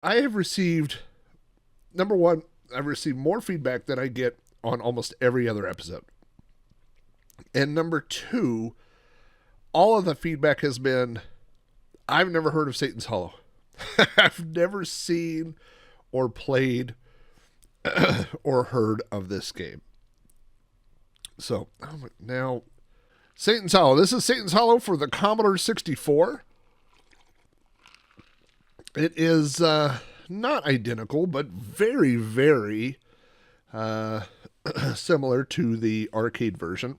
I have received, number one, I've received more feedback than I get on almost every other episode. And number two, all of the feedback has been, I've never heard of Satan's Hollow. I've never seen or played or heard of this game. So, now, Satan's Hollow. This is Satan's Hollow for the Commodore 64. It is not identical, but very, very similar to the arcade version.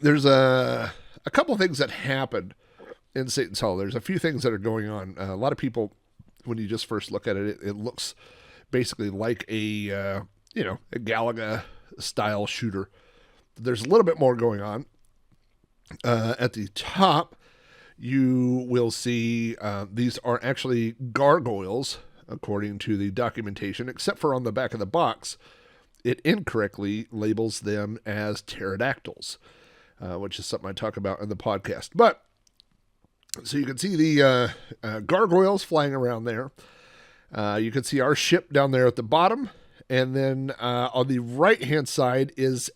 There's a couple things that happen in Satan's Hollow. There's a few things that are going on. A lot of people, when you just first look at it, it looks basically like a Galaga style shooter. There's a little bit more going on. At the top, you will see these are actually gargoyles, according to the documentation, except for on the back of the box, it incorrectly labels them as pterodactyls, which is something I talk about in the podcast. But, so you can see the gargoyles flying around there. You can see our ship down there at the bottom. And then on the right-hand side is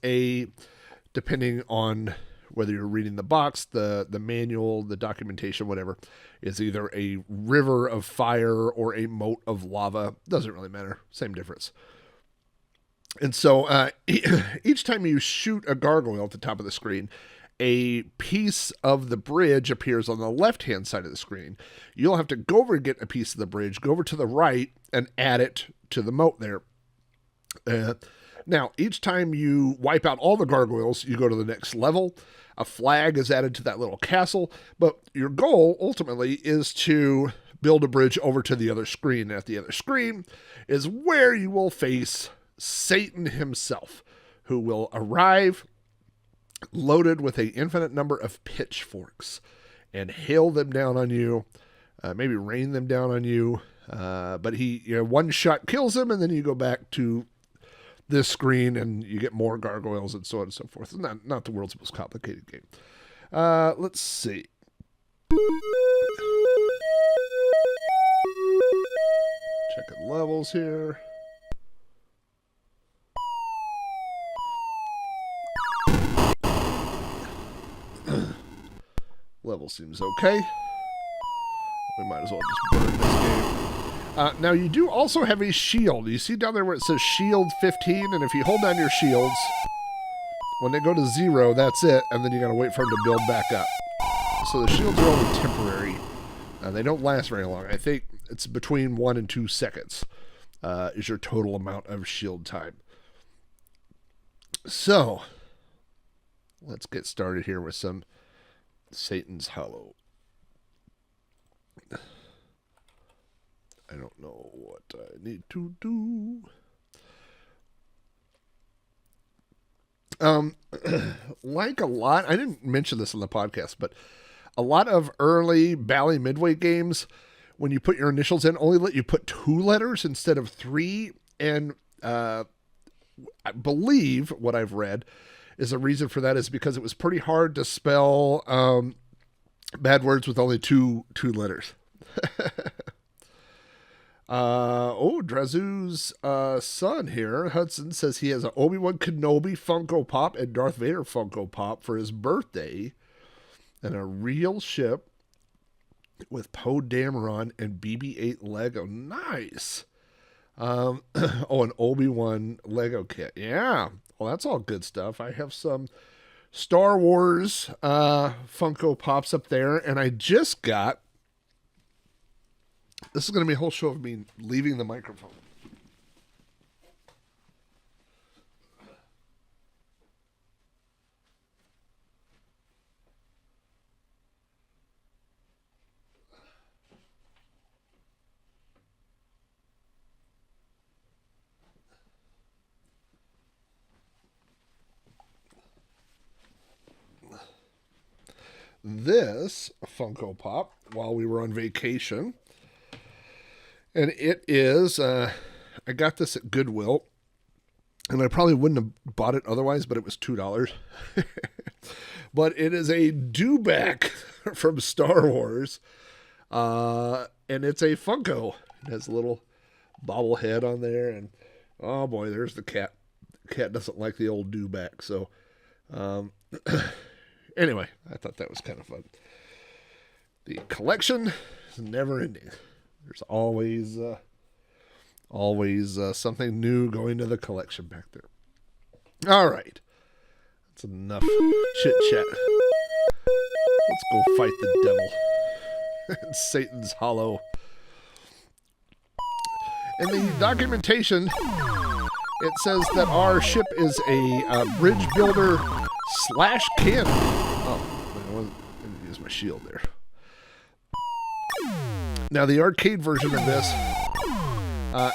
depending on whether you're reading the box, the manual, the documentation, whatever, is either a river of fire or a moat of lava. Doesn't really matter. Same difference. And so each time you shoot a gargoyle at the top of the screen, a piece of the bridge appears on the left-hand side of the screen. You'll have to go over and get a piece of the bridge, go over to the right, and add it to the moat there. Now, each time you wipe out all the gargoyles, you go to the next level. A flag is added to that little castle, but your goal ultimately is to build a bridge over to the other screen. And at the other screen is where you will face Satan himself, who will arrive loaded with an infinite number of pitchforks and hail them down on you, maybe rain them down on you. But one shot kills him, and then you go back to this screen and you get more gargoyles and so on and so forth. It's not the world's most complicated game. Let's see. Checking levels here. Level seems okay. We might as well just burn this game. Now, you do also have a shield. You see down there where it says shield 15, and if you hold down your shields, when they go to 0, that's it, and then you got to wait for them to build back up. So the shields are only temporary. They don't last very long. I think it's between 1 and 2 seconds is your total amount of shield time. So, let's get started here with some Satan's Hollow. I don't know what I need to do. Like a lot, I didn't mention this on the podcast, but a lot of early Bally Midway games, when you put your initials in, only let you put 2 letters instead of 3. And I believe what I've read is the reason for that is because it was pretty hard to spell bad words with only two letters. Drazu's son here, Hudson, says he has an Obi-Wan Kenobi Funko Pop and Darth Vader Funko Pop for his birthday, and a real ship with Poe Dameron and BB-8 Lego. Nice. An Obi-Wan Lego kit. Yeah. Well, that's all good stuff. I have some Star Wars Funko Pops up there, and I just got... This is going to be a whole show of me leaving the microphone. This Funko Pop while we were on vacation. And it is, I got this at Goodwill, and I probably wouldn't have bought it otherwise, but it was $2. But it is a dewback from Star Wars. and it's a Funko. It has a little bobblehead on there, and oh boy, there's the cat. The cat doesn't like the old dewback, so anyway, I thought that was kind of fun. The collection is never ending. There's always something new going to the collection back there. All right, that's enough chit chat. Let's go fight the devil. It's Satan's Hollow. In the documentation, it says that our ship is a bridge builder / cannon. Oh, I didn't use my shield there. Now, the arcade version of this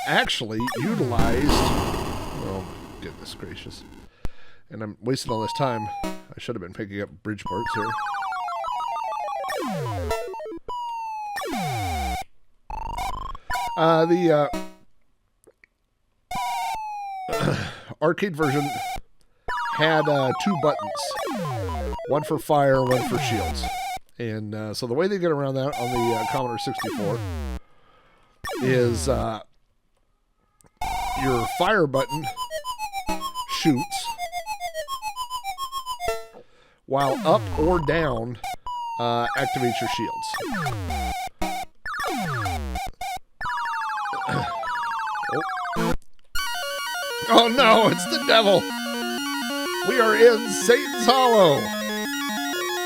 actually utilized... Oh, my goodness gracious. And I'm wasting all this time. I should have been picking up bridge parts here. The arcade version had 2 buttons. One for fire, one for shields. And so the way they get around that on the Commodore 64 is your fire button shoots, while up or down activates your shields. Oh no, it's the devil! We are in Satan's Hollow!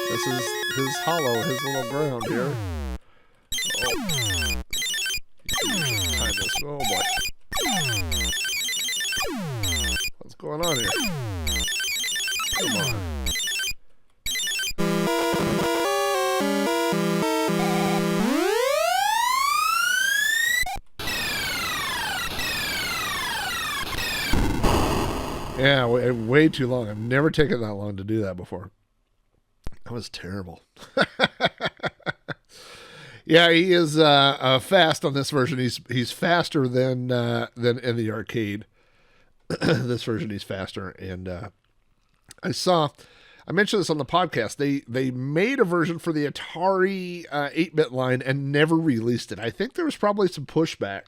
This is his hollow, his little ground here. Oh. Time this. Oh boy. What's going on here? Come on. Yeah, way too long. I've never taken that long to do that before. That was terrible. Yeah, he is fast on this version. He's faster than in the arcade. This version he's faster, and I mentioned this on the podcast. They made a version for the Atari 8-bit line and never released it. I think there was probably some pushback.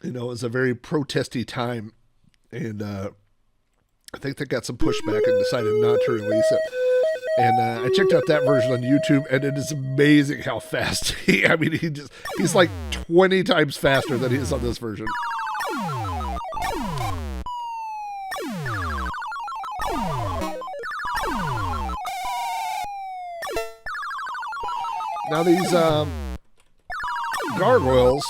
You know, it was a very protesty time, and I think they got some pushback and decided not to release it. And I checked out that version on YouTube, and it is amazing how fast he's like 20 times faster than he is on this version. Now these gargoyles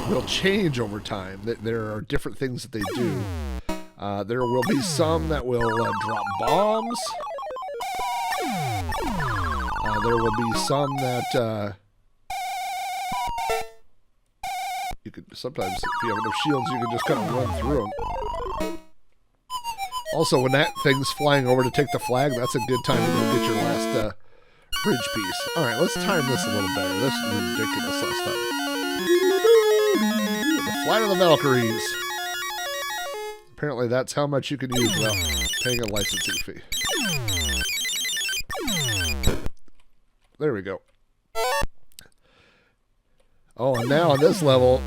will change over time. There are different things that they do. There will be some that will drop bombs. There will be some that you could sometimes, if you have enough shields, you can just kind of run through them. Also, when that thing's flying over to take the flag, that's a good time to go get your last bridge piece. All right, let's time this a little better. This is ridiculous last time. The Flight of the Valkyries. Apparently that's how much you can use without paying a licensing fee. There we go. Oh, and now on this level,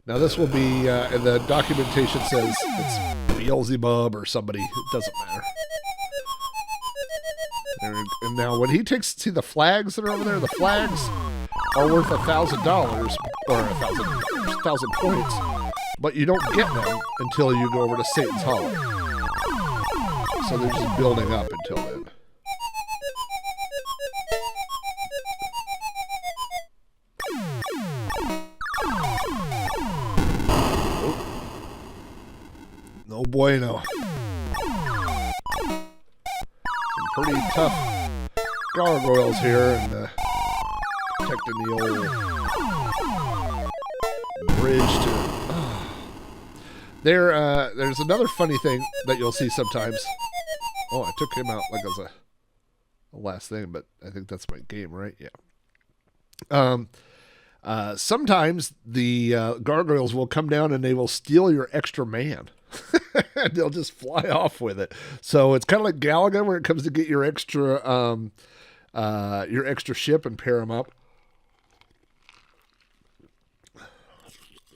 now this will be, and the documentation says it's Beelzebub or somebody. It doesn't matter. And now when he takes, see the flags that are over there? The flags are worth $1,000 or 1,000 points, but you don't get them until you go over to Satan's Hollow. So they're just building up until then. No bueno. Some pretty tough gargoyles here, and protecting the old bridge to... There's another funny thing that you'll see sometimes. Oh, I took him out like as a last thing, but I think that's my game, right? Yeah. Sometimes the gargoyles will come down and they will steal your extra man. They'll just fly off with it. So it's kind of like Galaga where it comes to get your extra your extra ship and pair them up.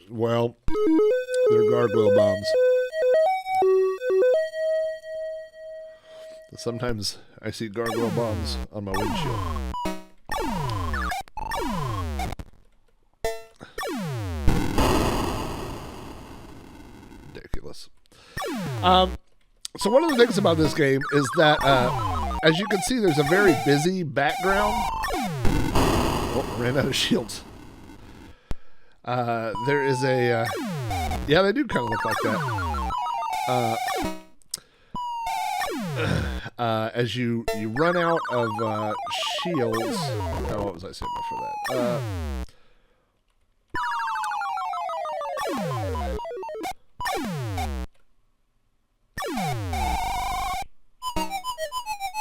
Well, they're gargoyle bombs. Sometimes I see gargoyle bombs on my windshield. Ridiculous. So one of the things about this game is that, as you can see, there's a very busy background. Oh, ran out of shields. There is a... yeah, they do kind of look like that. As you run out of shields... Oh, what was I saying before that?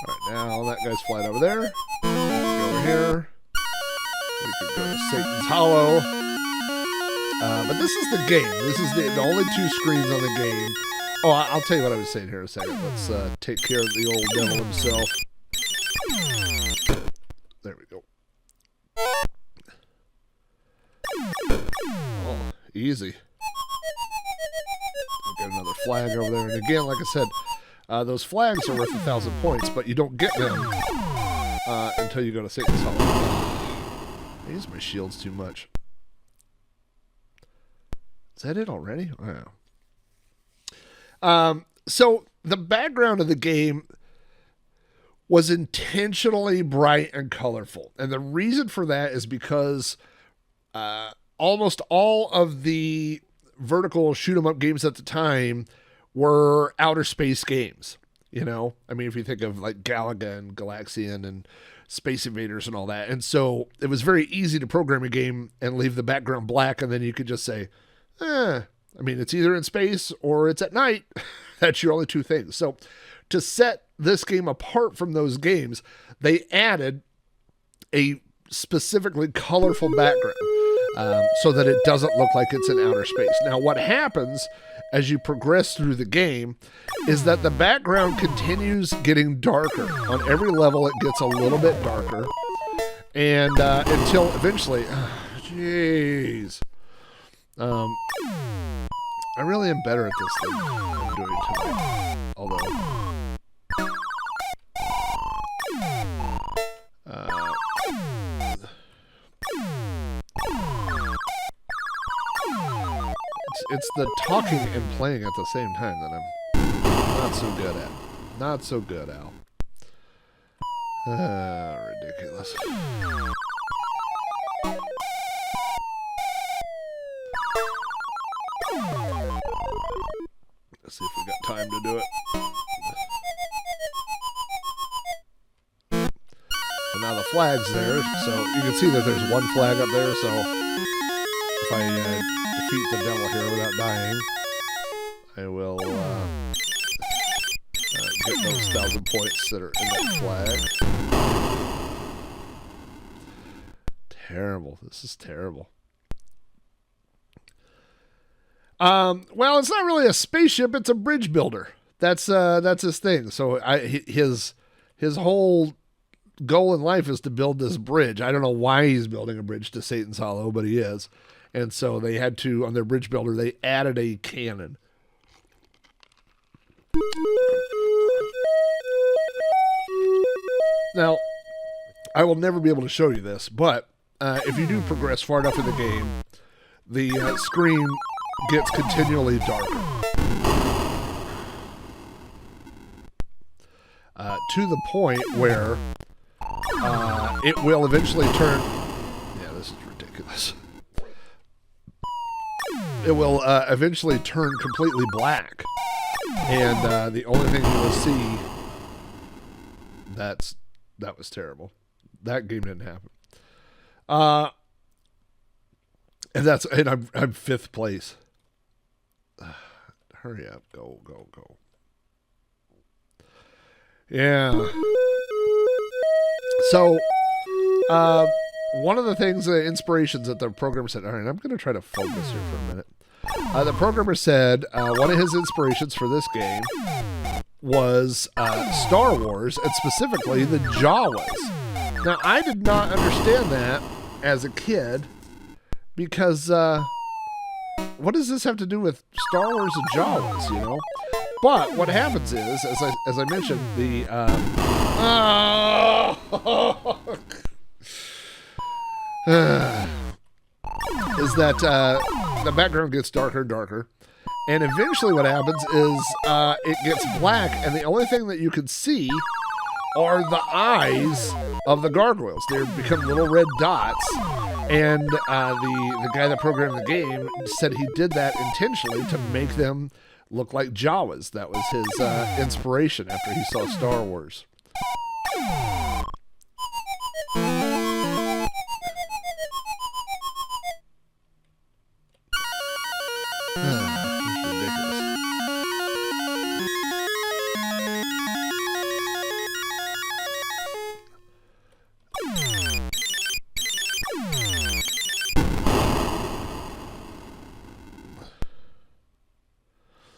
Alright, now that guy's flying over there. Go over here. We could go to Satan's Hollow. But this is the game. This is the only two screens on the game. Oh, I'll tell you what I was saying here in a second. Let's take care of the old devil himself. There we go. Oh, easy. We'll get another flag over there. And again, like I said, those flags are worth 1,000 points, but you don't get them until you go to Satan's Hollow. I use my shields too much. Is that it already? Wow. So the background of the game was intentionally bright and colorful. And the reason for that is because almost all of the vertical shoot 'em up games at the time were outer space games. You know, I mean, if you think of like Galaga and Galaxian and Space Invaders and all that. And so it was very easy to program a game and leave the background black. And then you could just say, I mean, it's either in space or it's at night. That's your only two things. So to set this game apart from those games, they added a specifically colorful background so that it doesn't look like it's in outer space. Now, what happens as you progress through the game is that the background continues getting darker. On every level, it gets a little bit darker. And until eventually, jeez. I really am better at this than I'm doing tonight. Although, it's the talking and playing at the same time that I'm not so good at. Not so good, Al. Ridiculous. Let's see if we got time to do it. So now the flag's there, so you can see that there's one flag up there, so if I defeat the devil here without dying, I will get those 1,000 points that are in that flag. Terrible. This is terrible. Well, it's not really a spaceship; it's a bridge builder. That's his thing. So his whole goal in life is to build this bridge. I don't know why he's building a bridge to Satan's Hollow, but he is. And so they had to, on their bridge builder, they added a cannon. Now, I will never be able to show you this, but if you do progress far enough in the game, the screen gets continually darker. To the point where it will eventually turn... Yeah, this is ridiculous. It will eventually turn completely black. And the only thing you will see... That was terrible. That game didn't happen. And I'm fifth place. Hurry up. Go. Yeah. So, one of the things, inspirations that the programmer said, all right, I'm going to try to focus here for a minute. The programmer said one of his inspirations for this game was Star Wars, and specifically the Jawas. Now, I did not understand that as a kid because what does this have to do with Star Wars and Jawas, you know? But what happens is, as I mentioned, the is that the background gets darker and darker, and eventually what happens is it gets black, and the only thing that you can see are the eyes of the gargoyles. They become little red dots, and the guy that programmed the game said he did that intentionally to make them look like Jawas. That was his inspiration after he saw Star Wars.